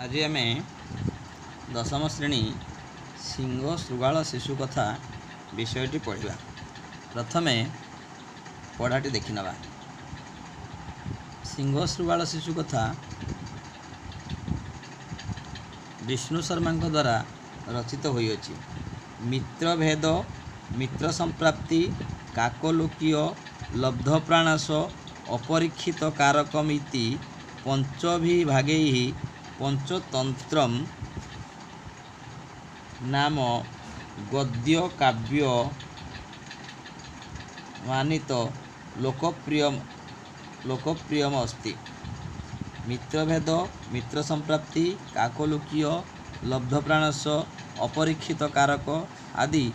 आज आम दशम श्रेणी सिंह शृगाल शिशु कथा विषयटी पढ़ा। प्रथमे पढ़ाटी देखि नवा। सिंह शृगाल शिशु कथा विष्णु शर्मा द्वारा रचित होइछि। मित्रभेद, मित्र संप्राप्ति, काकलोकीय, लब्धप्राणास, अपरीक्षित कारकमिति पंचभिभागैः पंचतंत्रम नाम गद्य काव्य मानित लोकप्रियमस्ति। मित्रभेद, मित्र संप्राप्ति, काकलोकीय, लब्धप्राणास, अपरीक्षित कारक आदि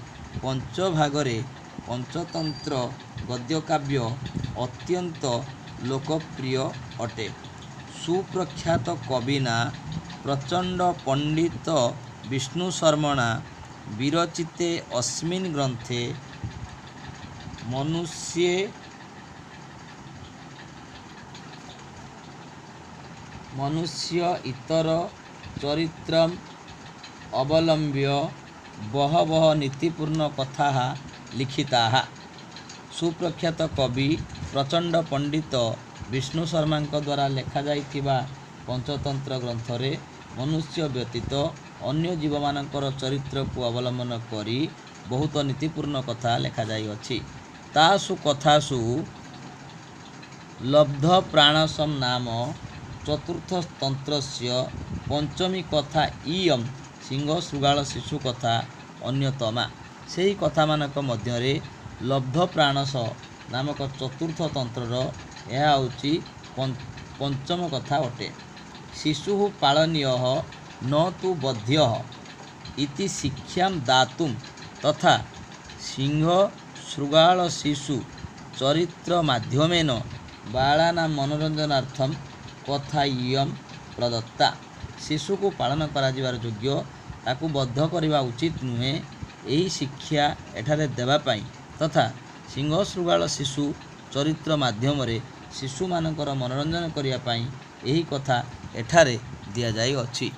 पंचभागरे पंचतंत्र गद्यकाव्य अत्यंत लोकप्रिय अटे। सुप्रख्यात कविना प्रचंड पंडित विष्णु शर्मणा विरचिते अस्मिन् ग्रंथे मनुष्य इतर चरित्रम अवलंब्य बहवः नीतिपूर्ण कथाः लिखिताः। सुप्रख्यात कवि प्रचंड पंडित विष्णु शर्मा द्वारा लेखा जाइथिबा पंचतंत्र ग्रंथरे मनुष्य व्यतीत अन्य जीव मानकर चरित्र को अवलंबन करी बहुत नीतिपूर्ण कथा लेखा जाई अछि। तासु कथासु लब्ध प्राणसम नाम चतुर्थ तंत्रस्य पंचमी कथा इयम सिंह शृगाल शिशु कथा अन्यतमा। सेही कथा मानक मध्यरे लब्ध प्राणस नामक चतुर्थ तंत्रर यह होची पंचम कथा अटे। शिशु पालनीयः न तु बध्यः इति शिक्षां दातुं तथा सिंह शृगाल शिशु चरित्र माध्यमेन बालानां मनोरंजनार्थम कथा इयं प्रदत्ता। शिशु को पालन करा जिवार योग्य ताकू बद्ध करिवा उचित नुहे, एही शिक्षा एठारे देवा पाई तथा सिंह शृगाल शिशु चरित्र माध्यम शिशु मानकर मनोरंजन करिया पाई एही कथा एठारे दिया जाई अछि।